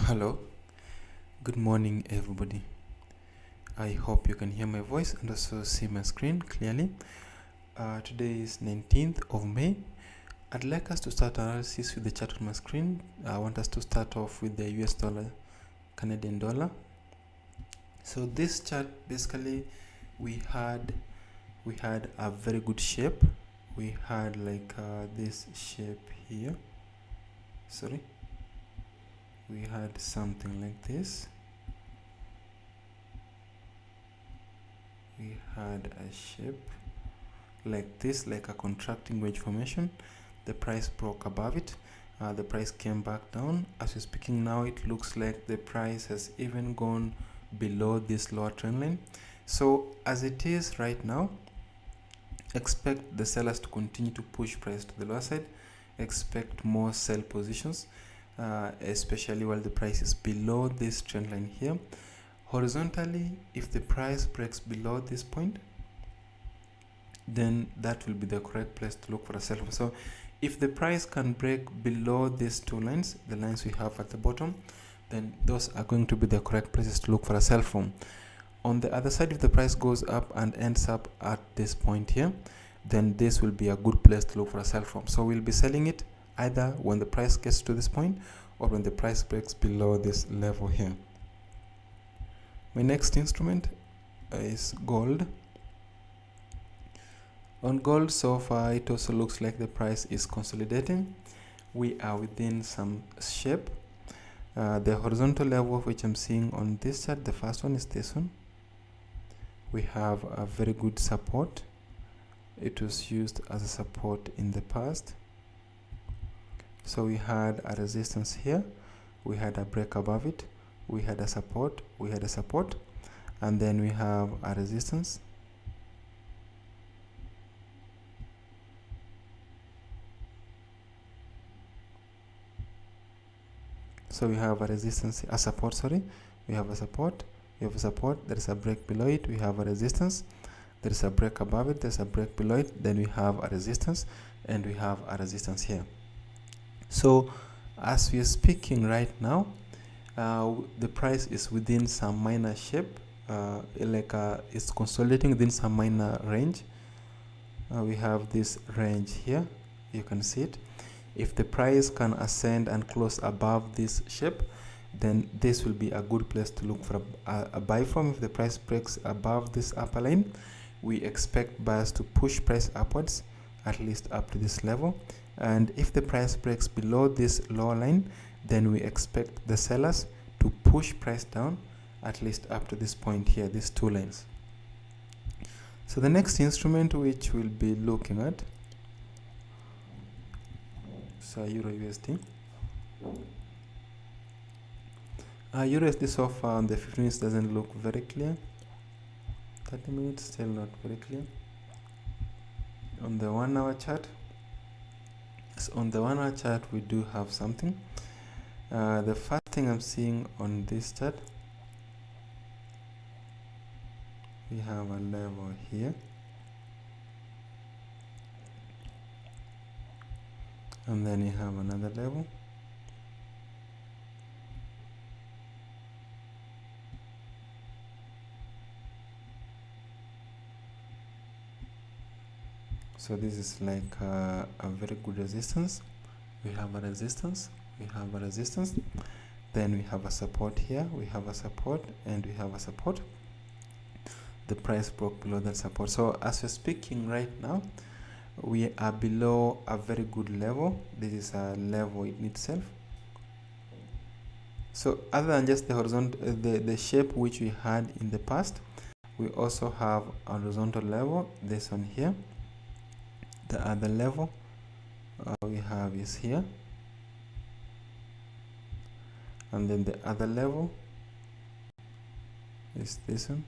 Hello, good morning everybody. I hope you can hear my voice and also see my screen clearly. Today is 19th of May. I'd like us to start analysis with the chart on my screen. I want us to start off with the US dollar, Canadian dollar. So this chart, basically we had a very good shape. We had like this shape here. We had something like this. We had a shape like this, like a contracting wedge formation. The price broke above it. The price came back down. As we're speaking now, it looks like the price has even gone below this lower trend line. So as it is right now, expect the sellers to continue to push price to the lower side. Expect more sell positions, especially while the price is below this trend line here. Horizontally, if the price breaks below this point, then that will be the correct place to look for a sell. So if the price can break below these two lines, the lines we have at the bottom, then those are going to be the correct places to look for a sell from. On the other side, if the price goes up and ends up at this point here, then this will be a good place to look for a sell from. So we'll be selling it either when the price gets to this point or when the price breaks below this level here. My next instrument is gold. On gold, so far it also looks like the price is consolidating. We are within some shape. The horizontal level which I'm seeing on this chart, the first one is this one. We have a very good support. It was used as a support in the past. So we had a resistance here, we had a break above it, we had a support, and then we have a resistance. So we have a resistance, a support, sorry. We have a support, there is a break below it, we have a resistance, there is a break above it, there's a break below it, then we have a resistance, and we have a resistance here. So as we are speaking right now, the price is within some minor shape, it's consolidating within some minor range. We have this range here, you can see it. If the price can ascend and close above this shape, then this will be a good place to look for a buy from. If the price breaks above this upper line, we expect buyers to push price upwards, at least up to this level. And if the price breaks below this lower line, then we expect the sellers to push price down, at least up to this point here, these two lines. So the next instrument which we'll be looking at, so Euro USD. Euro USD so far on the 15 minutes doesn't look very clear. 30 minutes still not very clear. On the 1 hour chart, so on the 1 hour chart we do have something. The first thing I'm seeing on this chart, we have a level here, and then we have another level. So this is like a very good resistance. We have a resistance, then we have a support here, we have a support, and we have a support. The price broke below that support. So as we're speaking right now, we are below a very good level. This is a level in itself. So other than just the horizontal, the shape which we had in the past, we also have a horizontal level, this one here. The other level we have is here, and then the other level is this one.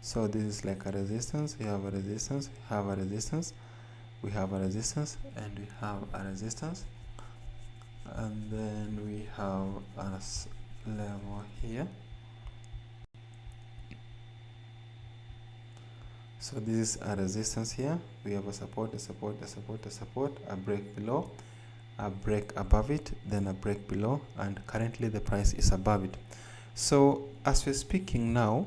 So this is like a resistance, we have a resistance, we have a resistance, we have a resistance, and we have a resistance, and then we have a level here. So this is a resistance here, we have a support, a break below, a break above it, then a break below, and currently the price is above it. So as we're speaking now,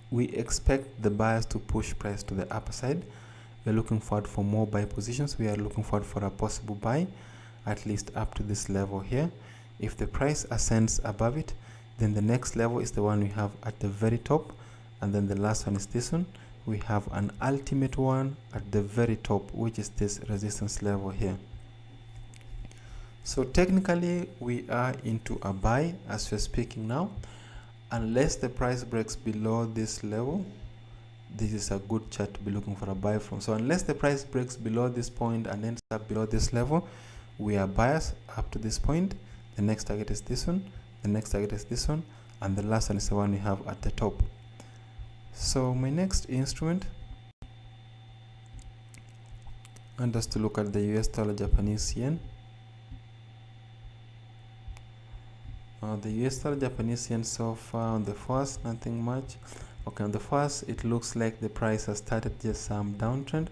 we expect the buyers to push price to the upper side. We're looking forward for more buy positions. We are looking forward for a possible buy, at least up to this level here. If the price ascends above it, then the next level is the one we have at the very top, and then the last one is this one. We have an ultimate one at the very top, which is this resistance level here. So technically we are into a buy as we're speaking now, unless the price breaks below this level. This is a good chart to be looking for a buy from. So unless the price breaks below this point and ends up below this level, we are buyers up to this point. The next target is this one, the next target is this one, and the last one is the one we have at the top. So my next instrument, and just to look at the US dollar Japanese yen. The US dollar Japanese yen so far on the first, nothing much. Okay, on the first, it looks like the price has started just some downtrend.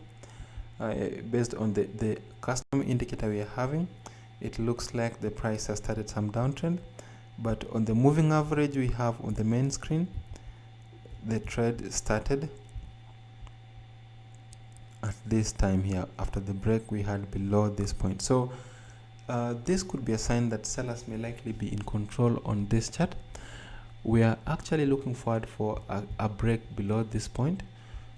Based on the custom indicator we are having, it looks like the price has started some downtrend. But on the moving average we have on the main screen, the trade started at this time here after the break we had below this point. So this could be a sign that sellers may likely be in control on this chart. We are actually looking forward for a break below this point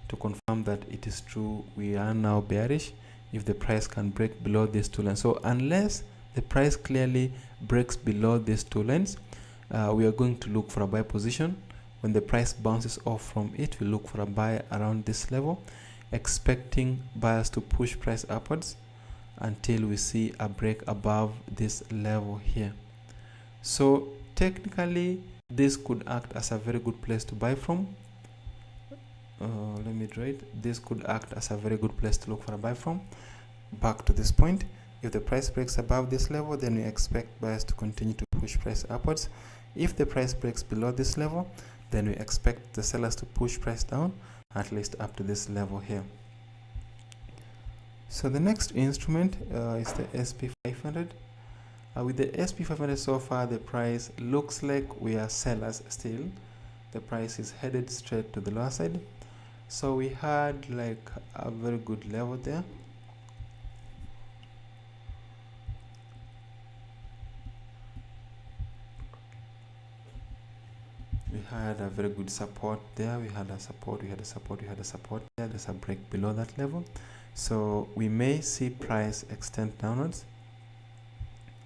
to confirm that it is true we are now bearish, if the price can break below these two lines. So unless the price clearly breaks below these two lines, we are going to look for a buy position. When the price bounces off from it, we look for a buy around this level, expecting buyers to push price upwards until we see a break above this level here. So technically this could act as a very good place to buy from. Let me draw it. This could act as a very good place to look for a buy from. Back to this point, if the price breaks above this level, then we expect buyers to continue to push price upwards. If the price breaks below this level, then we expect the sellers to push price down, at least up to this level here. So the next instrument is the SP500. With the SP500 so far, the price looks like we are sellers still. The price is headed straight to the lower side. So we had like a very good level there. We had a very good support there. We had a support, we had a support, we had a support there. There's a break below that level. So we may see price extend downwards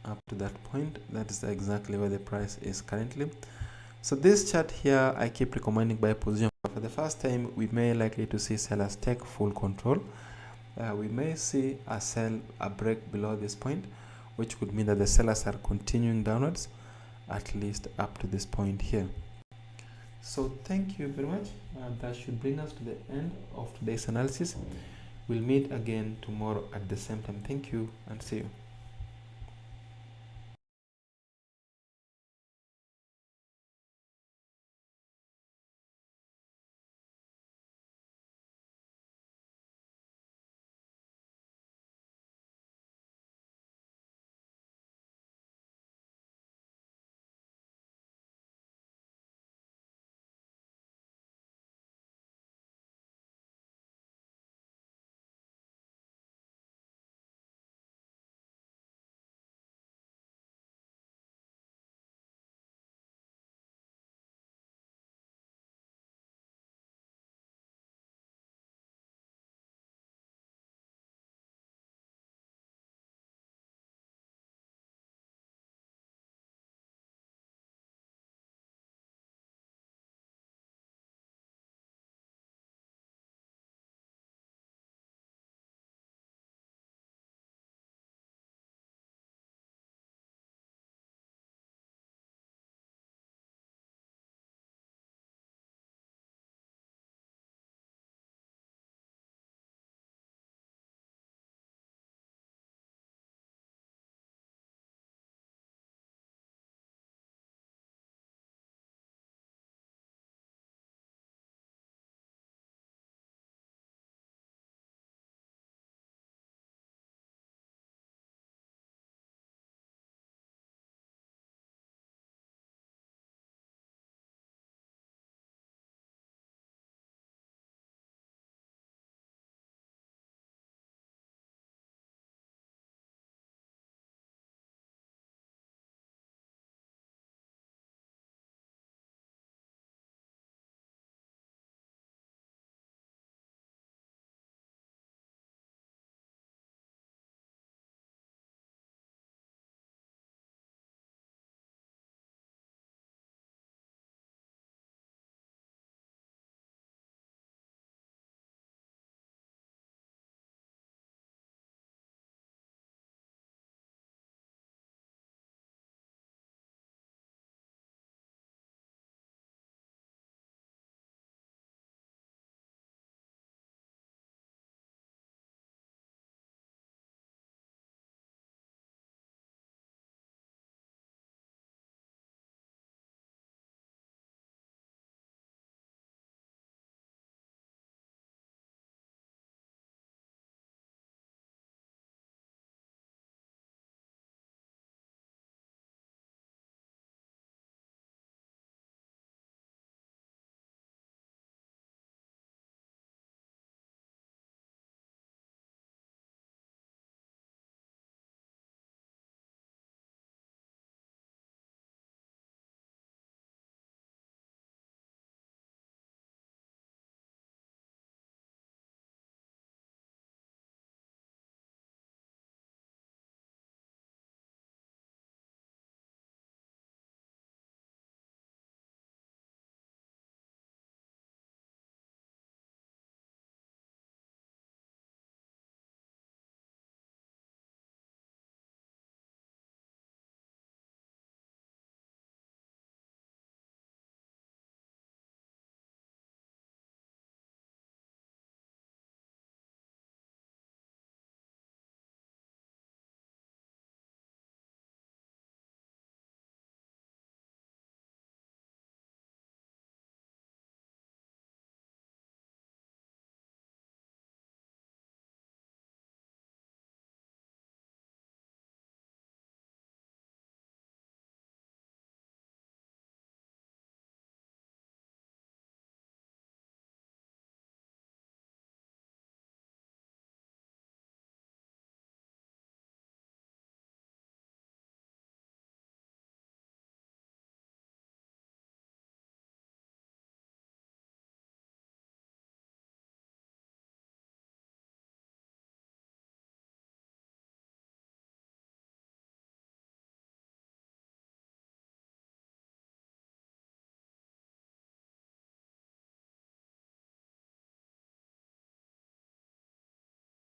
up to that point. That is exactly where the price is currently. So this chart here, I keep recommending buy position. For the first time, we may likely to see sellers take full control. We may see a break below this point, which could mean that the sellers are continuing downwards, at least up to this point here. So thank you very much. That should bring us to the end of today's analysis. We'll meet again tomorrow at the same time. Thank you and see you.